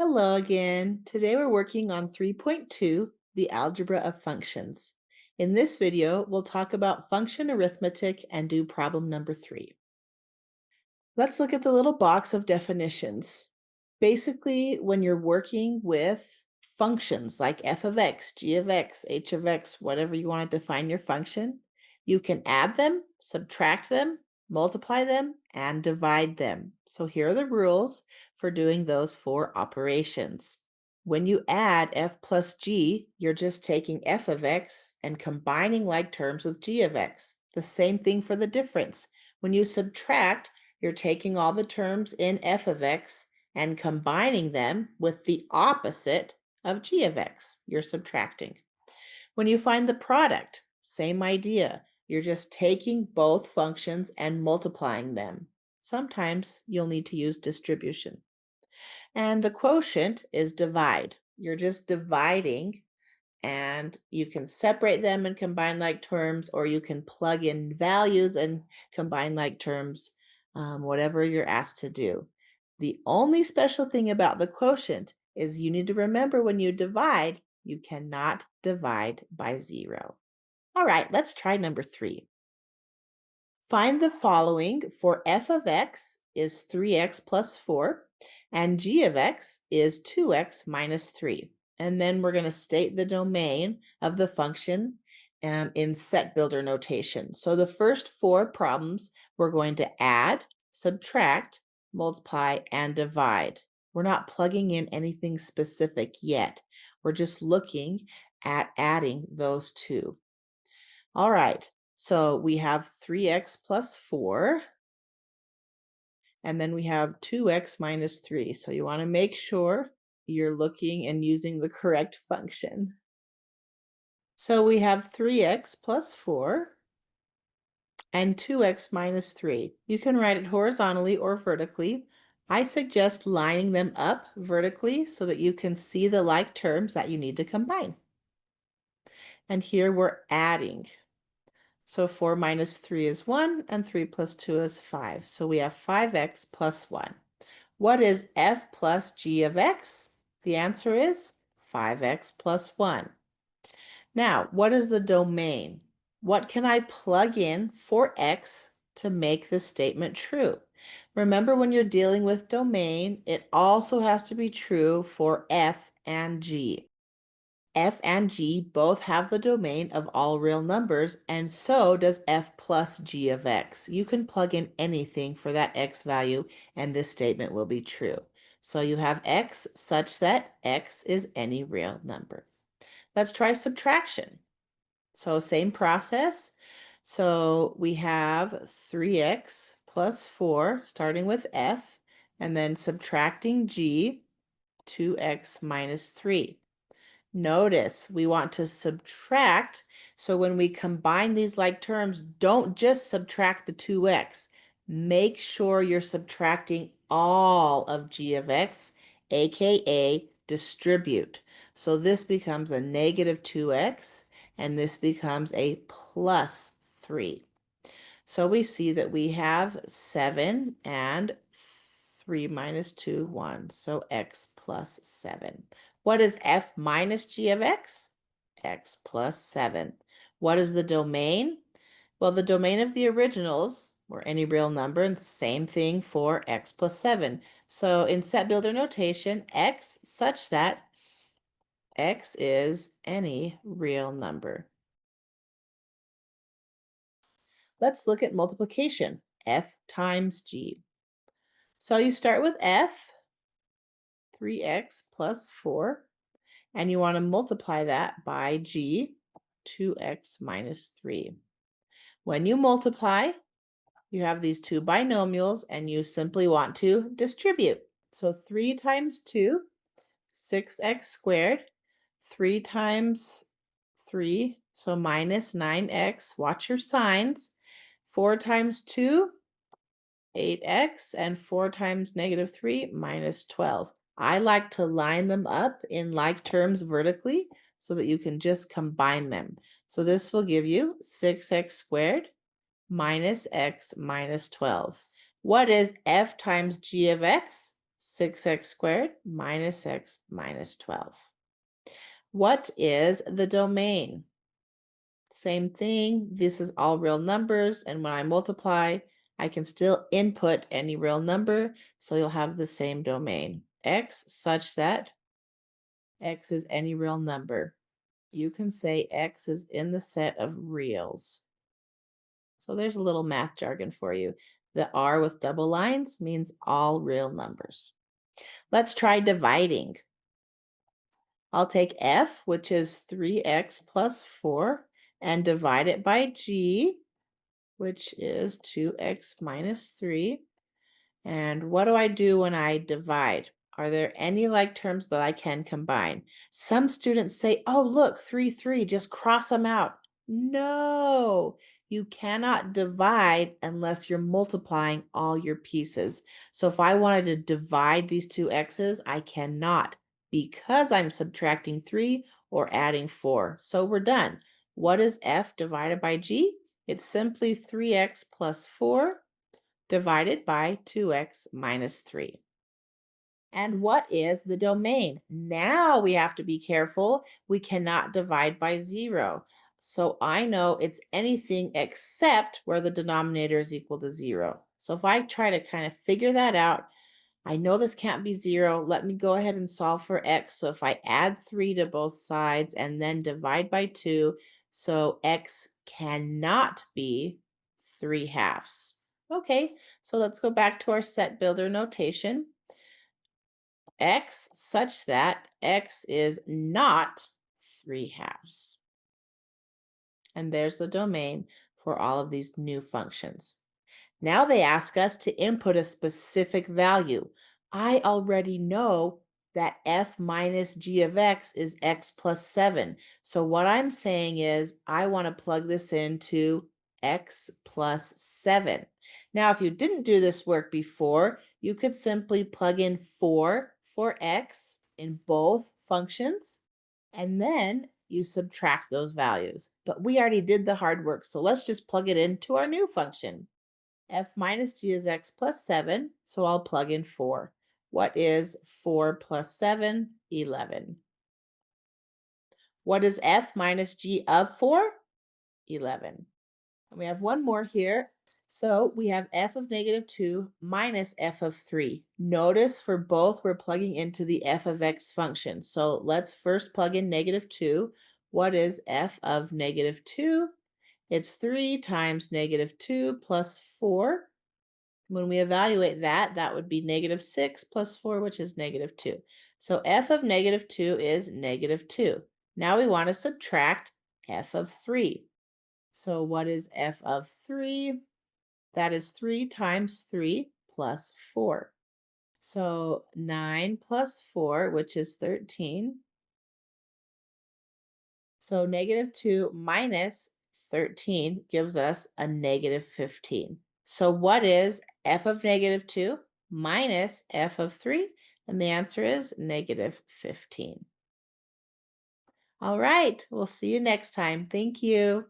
Hello again. Today we're working on 3.2, the algebra of functions. In this video, we'll talk about function arithmetic and do problem number 3. Let's look at the little box of definitions. Basically, when you're working with functions like f of x, g of x, h of x, whatever you want to define your function, you can add them, subtract them, multiply them, and divide them. So here are the rules for doing those four operations. When you add f plus g, you're just taking f of x and combining like terms with g of x. The same thing for the difference. When you subtract, you're taking all the terms in f of x and combining them with the opposite of g of x. You're subtracting. When you find the product, same idea. You're just taking both functions and multiplying them. Sometimes you'll need to use distribution. And the quotient is divide. You're just dividing, and you can separate them and combine like terms, or you can plug in values and combine like terms, whatever you're asked to do. The only special thing about the quotient is you need to remember when you divide, you cannot divide by 0. All right, let's try number 3. Find the following for f of x is 3x plus 4 and g of x is 2x minus 3. And then we're going to state the domain of the function in set builder notation. So the first four problems we're going to add, subtract, multiply, and divide. We're not plugging in anything specific yet. We're just looking at adding those two. All right. So we have 3x plus 4, and then we have 2x minus 3. So you want to make sure you're looking and using the correct function. So we have 3x plus 4 and 2x minus 3. You can write it horizontally or vertically. I suggest lining them up vertically so that you can see the like terms that you need to combine. And here we're adding. So 4 minus 3 is 1, and 3 plus 2 is 5. So we have 5x plus 1. What is f plus g of x? The answer is 5x plus 1. Now, what is the domain? What can I plug in for x to make this statement true? Remember, when you're dealing with domain, it also has to be true for f and g. F and g both have the domain of all real numbers, and so does f plus g of x. You can plug in anything for that x value, and this statement will be true. So you have x such that x is any real number. Let's try subtraction. So same process. So we have 3x plus 4, starting with f, and then subtracting g, 2x minus 3. Notice we want to subtract, so when we combine these like terms, don't just subtract the 2x. Make sure you're subtracting all of g of x, aka distribute. So this becomes a negative 2x, and this becomes a plus 3. So we see that we have 7 and 3 minus 2, 1. So x plus 7. What is f minus g of x? X plus 7. What is the domain? Well, the domain of the originals, or any real number, and same thing for x plus 7. So in set builder notation, x such that x is any real number. Let's look at multiplication, f times g. So you start with f, 3x plus 4, and you want to multiply that by g, 2x minus 3. When you multiply, you have these two binomials, and you simply want to distribute. So 3 times 2, 6x squared, 3 times 3, so minus 9x. Watch your signs. 4 times 2, 8x, and 4 times negative 3, minus 12. I like to line them up in like terms vertically so that you can just combine them. So this will give you 6x squared minus x minus 12. What is f times g of x? 6x squared minus x minus 12. What is the domain? Same thing. This is all real numbers. And when I multiply, I can still input any real number. So you'll have the same domain. X such that x is any real number. You can say x is in the set of reals. So there's a little math jargon for you. The R with double lines means all real numbers. Let's try dividing. I'll take f, which is 3x plus 4, and divide it by g, which is 2x minus 3. And what do I do when I divide? Are there any like terms that I can combine? Some students say, oh, look, 3, 3, just cross them out. No, you cannot divide unless you're multiplying all your pieces. So if I wanted to divide these two x's, I cannot because I'm subtracting 3 or adding 4. So we're done. What is f divided by g? It's simply 3x plus 4 divided by 2x minus 3. And what is the domain? Now we have to be careful. We cannot divide by 0. So I know it's anything except where the denominator is equal to 0. So if I try to kind of figure that out, I know this can't be 0. Let me go ahead and solve for x. So if I add 3 to both sides and then divide by 2, so x cannot be 3/2. Okay, so let's go back to our set builder notation. X such that x is not 3/2. And there's the domain for all of these new functions. Now they ask us to input a specific value. I already know that f minus g of x is x plus 7. So what I'm saying is I want to plug this into x plus 7. Now, if you didn't do this work before, you could simply plug in 4 for x in both functions, and then you subtract those values. But we already did the hard work, so let's just plug it into our new function. F minus g is x plus 7, so I'll plug in 4. What is 4 plus 7? 11. What is f minus g of 4? 11. And we have one more here. So we have f of negative 2 minus f of 3. Notice for both we're plugging into the f of x function. So let's first plug in negative 2. What is f of negative 2? It's 3 times negative 2 plus 4. When we evaluate that, that would be negative 6 plus 4, which is negative 2. So f of negative 2 is negative 2. Now we want to subtract f of 3. So what is f of 3? That is 3 times 3 plus 4. So 9 plus 4, which is 13. So negative 2 minus 13 gives us a negative 15. So what is f of negative 2 minus f of 3? And the answer is negative 15. All right, we'll see you next time. Thank you.